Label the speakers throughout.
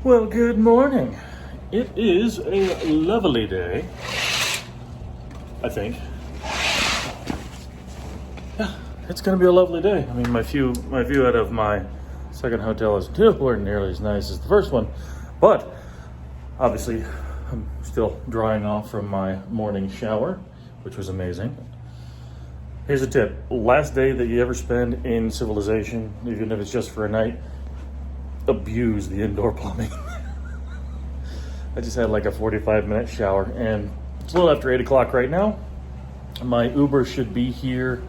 Speaker 1: Well, good morning. It is a lovely day, I think. Yeah, it's gonna be a lovely day. I mean, my view out of my second hotel is nowhere nearly as nice as the first one, but obviously I'm still drying off from my morning shower, which was amazing. Here's a tip. Last day that you ever spend in civilization, even if it's just for a night, abuse the indoor plumbing. I just had like a 45-minute shower, and it's a little after 8 o'clock right now. My Uber should be here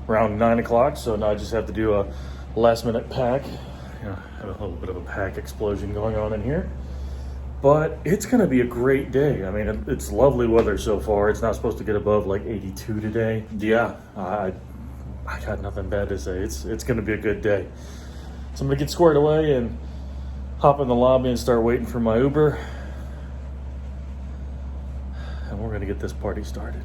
Speaker 1: around 9 o'clock, so now I just have to do a last-minute pack. You know, I have a little bit of a pack explosion going on in here. But it's going to be a great day. I mean, it's lovely weather so far. It's not supposed to get above like 82 today. Yeah, I got nothing bad to say. It's going to be a good day. So I'm going to get squared away and hop in the lobby and start waiting for my Uber. And we're going to get this party started.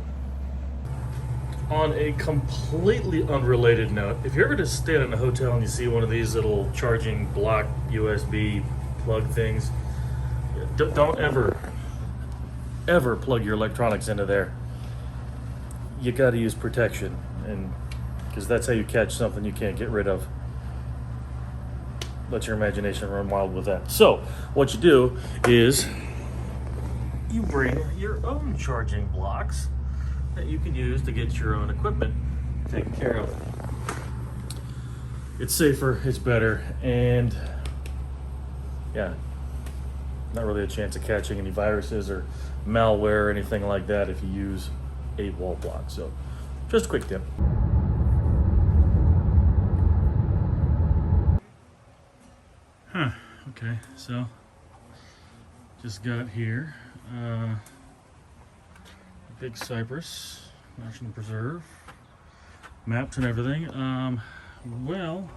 Speaker 1: On a completely unrelated note, if you're ever to stay in a hotel and you see one of these little charging block USB plug things, don't ever plug your electronics into there. You got to use protection, and because that's how you catch something you can't get rid of. Let your imagination run wild with that. So what you do is you bring your own charging blocks that you can use to get your own equipment taken care of. It's safer, it's better, and yeah, not really a chance of catching any viruses or malware or anything like that if you use a wall block. So just a quick tip. Okay, so just got here. Big Cypress National Preserve, maps and everything. Well,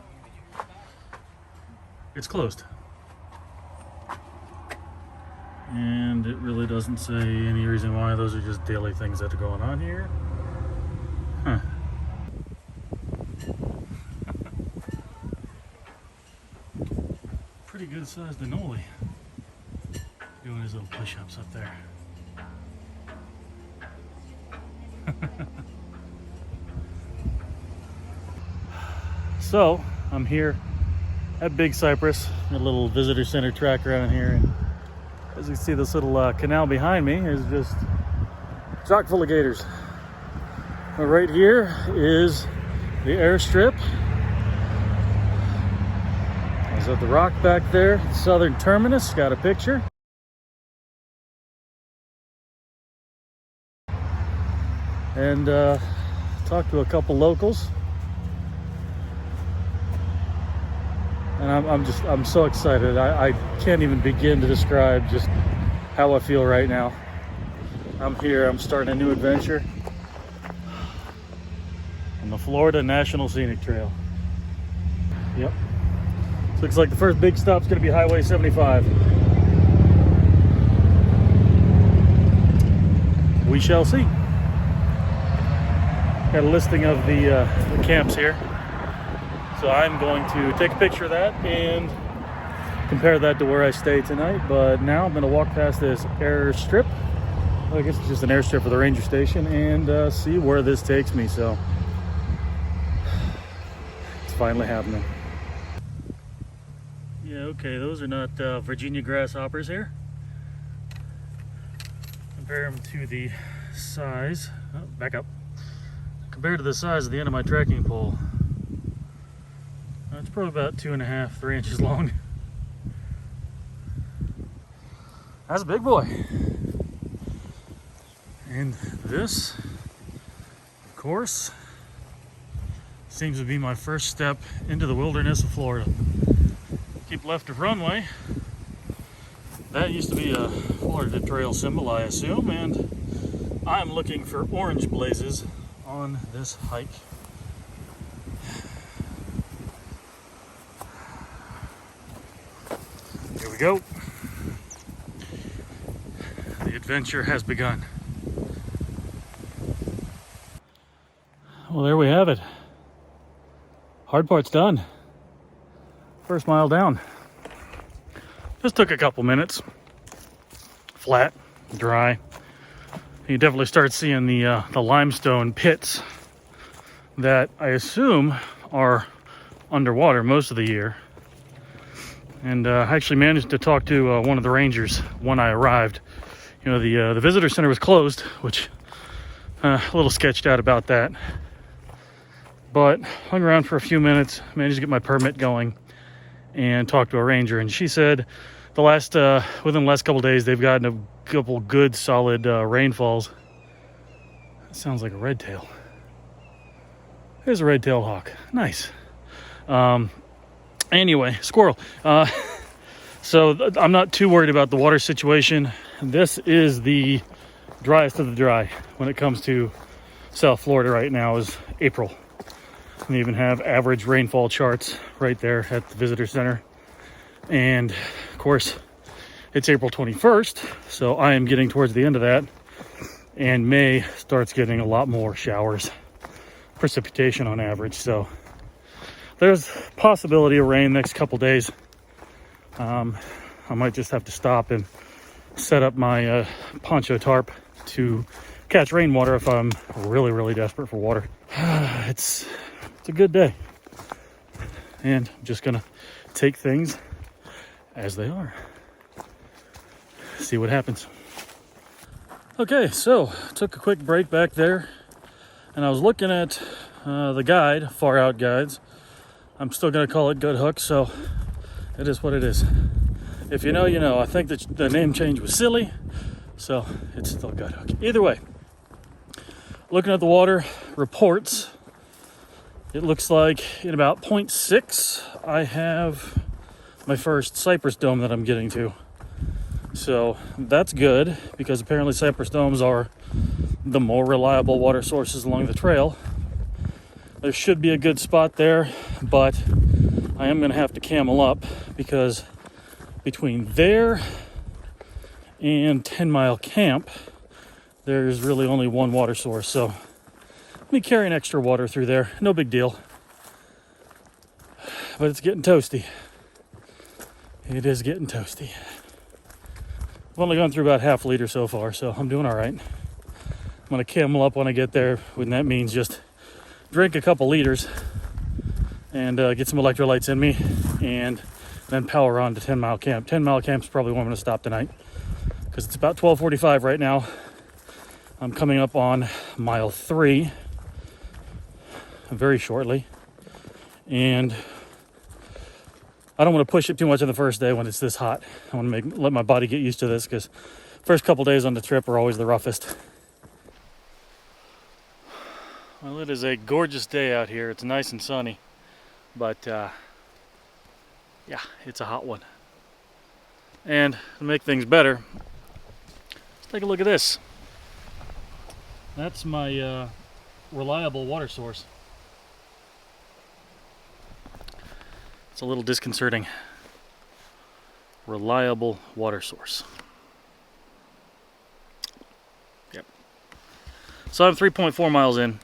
Speaker 1: it's closed. And it really doesn't say any reason why. Those are just daily things that are going on here. Huh. Pretty good sized Denoli. Doing his little push-ups up there. So, I'm here at Big Cypress, a little visitor center track around here. And as you can see, this little canal behind me is just chock full of gators. Right here is the airstrip. Is that the rock back there? Southern Terminus, got a picture. And talked to a couple locals. And I'm so excited. I can't even begin to describe just how I feel right now. I'm here, I'm starting a new adventure on the Florida National Scenic Trail. Yep. Looks like the first big stop's gonna be Highway 75. We shall see. Got a listing of the camps here. So I'm going to take a picture of that and compare that to where I stay tonight. But now I'm going to walk past this airstrip. Well, I guess it's just an airstrip for the ranger station, and see where this takes me. So it's finally happening. Yeah, okay, those are not Virginia grasshoppers here. Compare them to the size. Oh, back up. Compared to the size of the end of my trekking pole. It's probably about 2.5, 3 inches long. That's a big boy. And this, of course, seems to be my first step into the wilderness of Florida. Keep left of runway. That used to be a Florida Trail symbol, I assume, and I'm looking for orange blazes on this hike. Here we go. The adventure has begun. Well, there we have it. Hard part's done. First mile down. This took a couple minutes. Flat, dry. You definitely start seeing the limestone pits that I assume are underwater most of the year. And I actually managed to talk to one of the rangers when I arrived. You know, the visitor center was closed, which a little sketched out about that. But hung around for a few minutes, managed to get my permit going, and talked to a ranger. And she said within the last couple days, they've gotten a couple good solid rainfalls. That sounds like a red tail. There's a red-tailed hawk. Nice. Anyway, squirrel. So I'm not too worried about the water situation. This is the driest of the dry when it comes to South Florida right now is April. We even have average rainfall charts right there at the visitor center. And of course, it's April 21st, so I am getting towards the end of that. And May starts getting a lot more showers, precipitation on average. So there's possibility of rain next couple days. I might just have to stop and set up my poncho tarp to catch rainwater if I'm really, really desperate for water. It's a good day. And I'm just gonna take things as they are. See what happens. Okay, so took a quick break back there, and I was looking at the guide, Far Out Guides. I'm still gonna call it Good Hook, so it is what it is. If you know, you know. I think that the name change was silly, so it's still Good Hook. Either way, looking at the water reports, it looks like in about 0.6, I have my first Cypress dome that I'm getting to. So that's good, because apparently Cypress domes are the more reliable water sources along the trail. There should be a good spot there, but I am going to have to camel up, because between there and 10 Mile Camp, there's really only one water source. So let me carry an extra water through there. No big deal. But it's getting toasty. It is getting toasty. I've only gone through about half a liter so far, so I'm doing all right. I'm going to camel up when I get there, and that means just drink a couple liters and get some electrolytes in me, and then power on to 10 Mile Camp. 10 Mile Camp is probably where I'm going to stop tonight, because it's about 12:45 right now. I'm coming up on mile 3 very shortly, and I don't want to push it too much on the first day when it's this hot. I want to let my body get used to this, because first couple days on the trip are always the roughest. Well, it is a gorgeous day out here. It's nice and sunny, but yeah, it's a hot one. And to make things better, let's take a look at this. That's my reliable water source. It's a little disconcerting. Reliable water source. Yep. So I'm 3.4 miles in.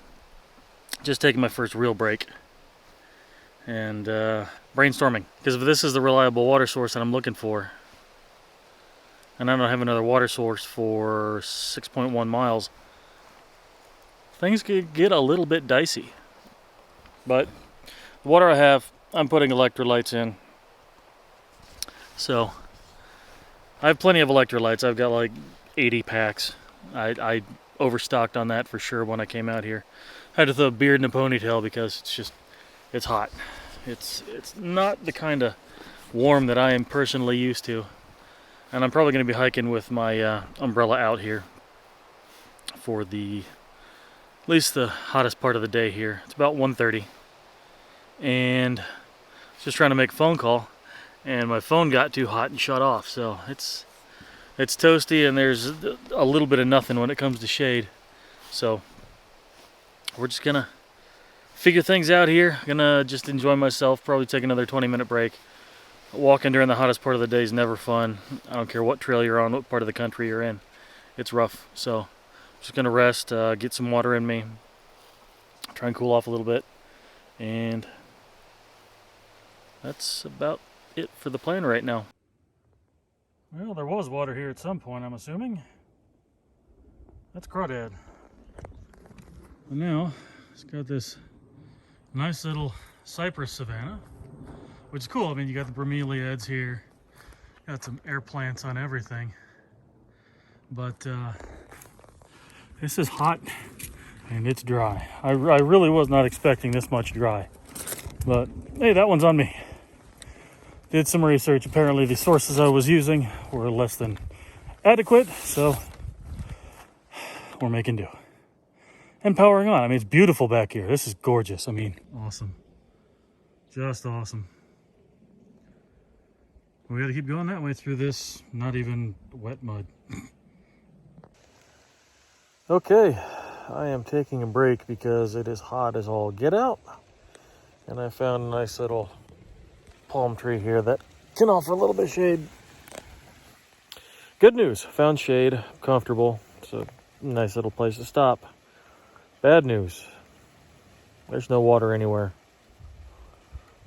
Speaker 1: Just taking my first real break. And brainstorming. Because if this is the reliable water source that I'm looking for, and I don't have another water source for 6.1 miles, things could get a little bit dicey. But the water I have, I'm putting electrolytes in. So I have plenty of electrolytes. I've got like 80 packs. I overstocked on that for sure when I came out here. I had to throw a beard in a ponytail because it's hot. It's not the kind of warm that I am personally used to. And I'm probably going to be hiking with my umbrella out here for at least the hottest part of the day here. It's about 1:30. And just trying to make a phone call, and my phone got too hot and shut off. So it's toasty, and there's a little bit of nothing when it comes to shade. So we're just gonna figure things out here. Gonna just enjoy myself, probably take another 20-minute break. Walking during the hottest part of the day is never fun. I don't care what trail you're on, what part of the country you're in. It's rough. So I'm just gonna rest, get some water in me, try and cool off a little bit, and that's about it for the plan right now. Well, there was water here at some point, I'm assuming. That's Crawdad. And now, it's got this nice little cypress savanna, which is cool. I mean, you got the bromeliads here, got some air plants on everything. But this is hot and it's dry. I really was not expecting this much dry. But hey, that one's on me. Did some research. Apparently the sources I was using were less than adequate, so we're making do. And powering on. I mean, it's beautiful back here. This is gorgeous. I mean, awesome. Just awesome. We gotta keep going that way through this not even wet mud. Okay, I am taking a break because it is hot as all get out. And I found a nice little palm tree here that can offer a little bit of shade. Good news, found shade, comfortable. It's a nice little place to stop. Bad news, there's no water anywhere.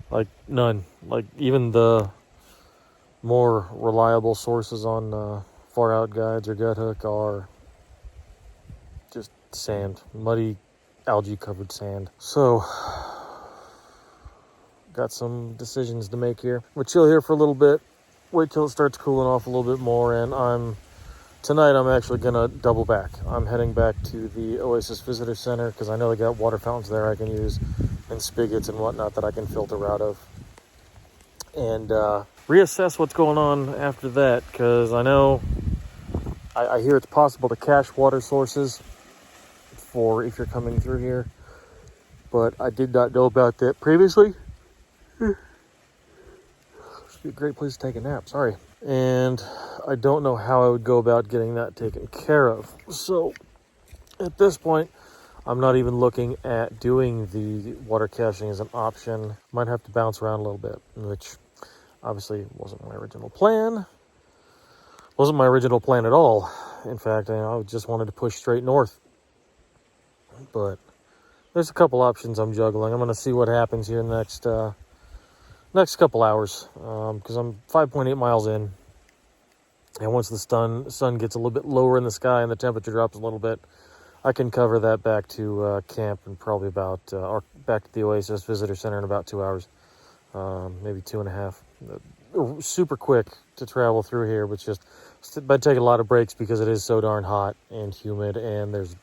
Speaker 1: Like none. Like even the more reliable sources on far out guides or gut hook are just sand, muddy, algae covered sand. So got some decisions to make here. We'll chill here for a little bit, wait till it starts cooling off a little bit more, and tonight I'm actually gonna double back. I'm heading back to the Oasis Visitor Center because I know they got water fountains there I can use and spigots and whatnot that I can filter out of, and reassess what's going on after that, because I know I hear it's possible to cache water sources for if you're coming through here, but I did not know about that previously. This would be a great place to take a nap, sorry. And I don't know how I would go about getting that taken care of. So at this point, I'm not even looking at doing the water caching as an option. Might have to bounce around a little bit, which obviously wasn't my original plan. Wasn't my original plan at all. In fact, I just wanted to push straight north. But there's a couple options I'm juggling. I'm going to see what happens here in the next couple hours, because I'm 5.8 miles in. And once the sun gets a little bit lower in the sky and the temperature drops a little bit, I can cover that back to camp in probably about, or back to the Oasis Visitor Center in about 2 hours, maybe 2.5. Super quick to travel through here, but just I'd take a lot of breaks because it is so darn hot and humid, and there's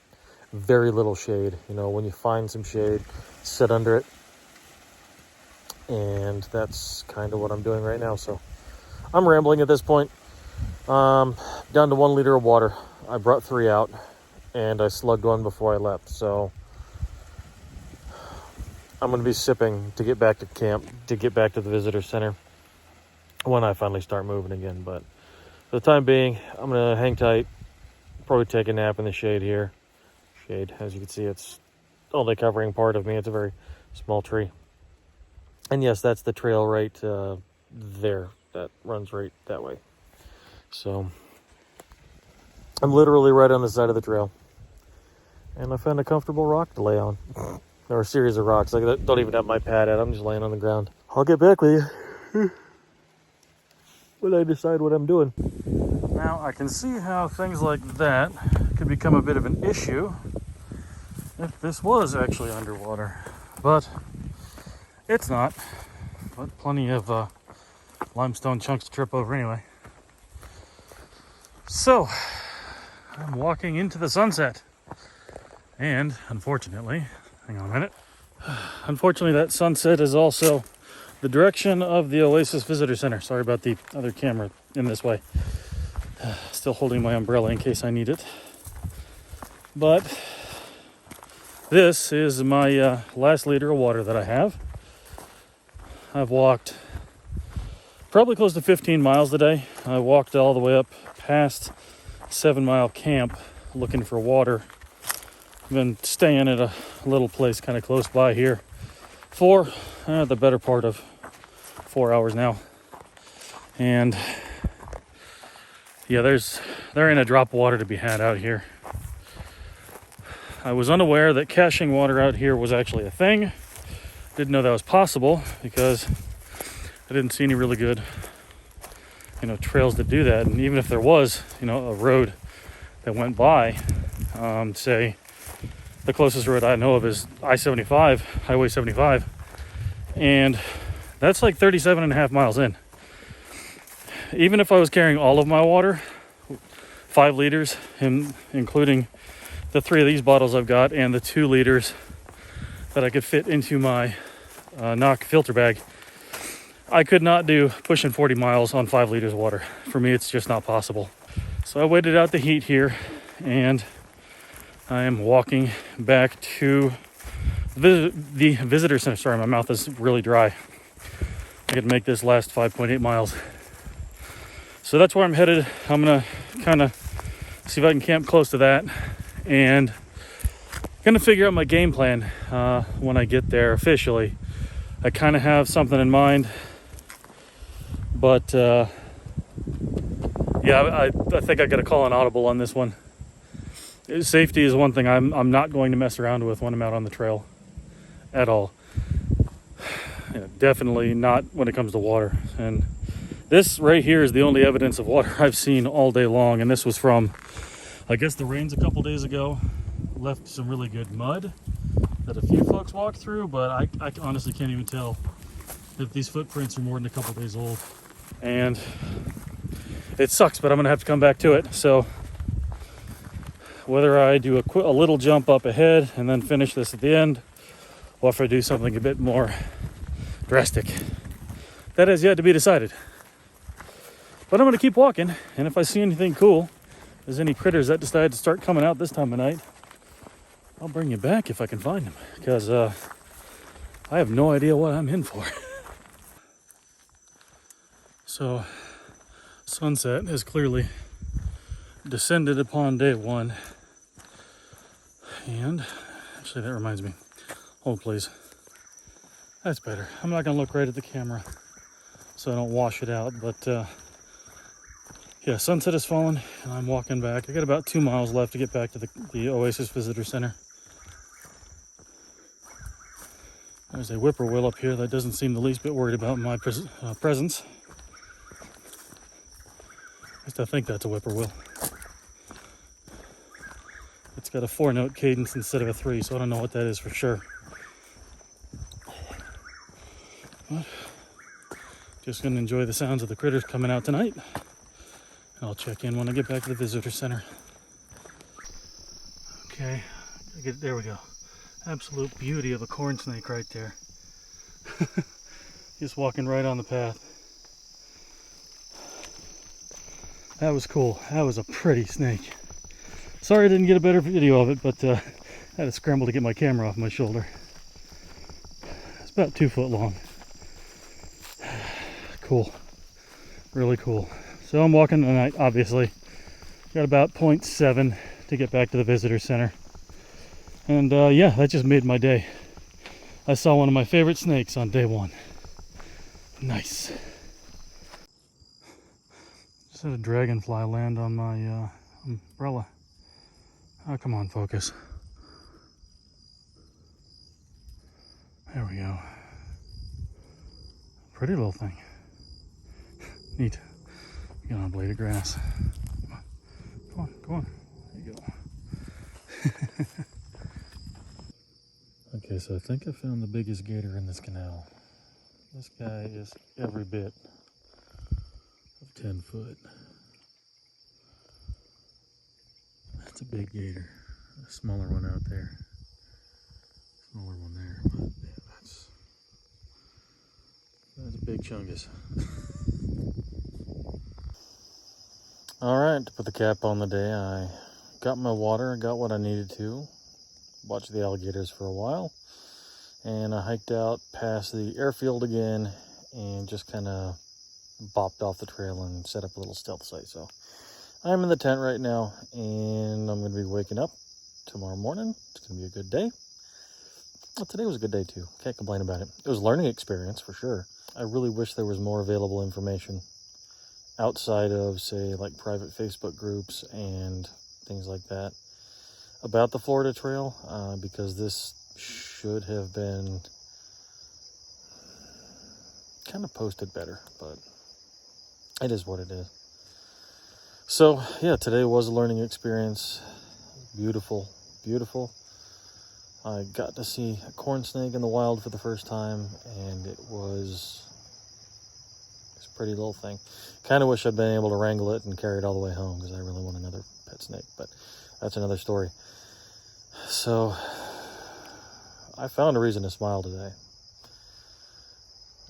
Speaker 1: very little shade. You know, when you find some shade, sit under it, and that's kind of what I'm doing right now. So I'm rambling at this point. Down to 1 liter of water. I brought 3 out, and I slugged one before I left. So I'm going to be sipping to get back to camp, to get back to the visitor center when I finally start moving again. But for the time being, I'm going to hang tight, probably take a nap in the shade here. Shade, as you can see, it's only covering part of me. It's a very small tree. And yes, that's the trail right there that runs right that way. So I'm literally right on the side of the trail, and I found a comfortable rock to lay on, or a series of rocks. I don't even have my pad out. I'm just laying on the ground. I'll get back with you when I decide what I'm doing. Now I can see how things like that could become a bit of an issue if this was actually underwater, but it's not. But plenty of limestone chunks to trip over anyway. So I'm walking into the sunset, and unfortunately, hang on a minute, unfortunately that sunset is also the direction of the Oasis Visitor Center. Sorry about the other camera in this way. Still holding my umbrella in case I need it. But this is my last liter of water that I have. I've walked probably close to 15 miles today. I walked all the way up past 7 Mile Camp looking for water. I've been staying at a little place kind of close by here for the better part of 4 hours now. And yeah, there ain't a drop of water to be had out here. I was unaware that caching water out here was actually a thing. Didn't know that was possible because I didn't see any really good trails that do that. And even if there was, a road that went by, say the closest road I know of is I-75, Highway 75, and that's like 37 and a half miles in. Even if I was carrying all of my water, 5 liters, including the 3 of these bottles I've got and the 2 liters that I could fit into my knock filter bag, I could not do pushing 40 miles on 5 liters of water. For me, it's just not possible. So I waited out the heat here, and I am walking back to the visitor center. Sorry, my mouth is really dry. I could make this last 5.8 miles. So that's where I'm headed. I'm gonna kind of see if I can camp close to that, and gonna figure out my game plan when I get there officially. I kind of have something in mind, but yeah, I think I gotta call an audible on this one. Safety is one thing I'm not going to mess around with when I'm out on the trail at all. Definitely not when it comes to water. And this right here is the only evidence of water I've seen all day long, and this was from, I guess, the rains a couple days ago. Left some really good mud that a few folks walked through, but I honestly can't even tell if these footprints are more than a couple days old. And it sucks, but I'm gonna have to come back to it. So whether I do a little jump up ahead and then finish this at the end, or if I do something a bit more drastic, that has yet to be decided. But I'm gonna keep walking, and if I see anything cool, if there's any critters that decide to start coming out this time of night, I'll bring you back if I can find them, because I have no idea what I'm in for. So sunset has clearly descended upon day one. And actually, that reminds me. Hold, please. That's better. I'm not gonna look right at the camera so I don't wash it out, but yeah, sunset has fallen and I'm walking back. I got about 2 miles left to get back to the Oasis Visitor Center. There's a whippoorwill up here that doesn't seem the least bit worried about my presence. At least I think that's a whippoorwill. It's got a 4-note cadence instead of a 3, so I don't know what that is for sure. But just gonna enjoy the sounds of the critters coming out tonight. And I'll check in when I get back to the visitor center. Okay, there we go. Absolute beauty of a corn snake right there. Just walking right on the path. That was cool. That was a pretty snake. Sorry I didn't get a better video of it, but I had to scramble to get my camera off my shoulder. It's about 2 foot long. Cool. Really cool. So I'm walking tonight, obviously. Got about 0.7 to get back to the visitor center. And yeah, that just made my day. I saw one of my favorite snakes on day 1. Nice. Just had a dragonfly land on my umbrella. Oh, come on, focus. There we go. Pretty little thing. Neat. Get on a blade of grass. Come on, come on. There you go. Okay, so I think I found the biggest gator in this canal. This guy is every bit of 10 foot. That's a big gator. A smaller one out there. Smaller one there, but yeah, that's a big chungus. Alright, to put the cap on the day, I got my water, got what I needed to. Watched the alligators for a while. And I hiked out past the airfield again and just kind of bopped off the trail and set up a little stealth site. So I'm in the tent right now, and I'm going to be waking up tomorrow morning. It's going to be a good day. Well, today was a good day too. Can't complain about it. It was a learning experience for sure. I really wish there was more available information outside of, say, like private Facebook groups and things like that about the Florida Trail, because this should have been kind of posted better, but it is what it is. So, yeah, today was a learning experience. Beautiful, beautiful. I got to see a corn snake in the wild for the first time, and it was a pretty little thing. Kind of wish I'd been able to wrangle it and carry it all the way home, because I really want another pet snake, but that's another story. So, I found a reason to smile today.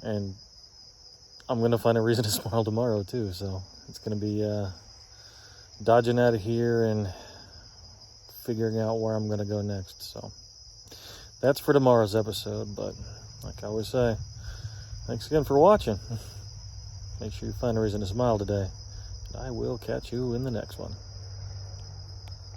Speaker 1: And I'm going to find a reason to smile tomorrow, too. So, it's going to be dodging out of here and figuring out where I'm going to go next. So, that's for tomorrow's episode. But, like I always say, thanks again for watching. Make sure you find a reason to smile today. And I will catch you in the next one.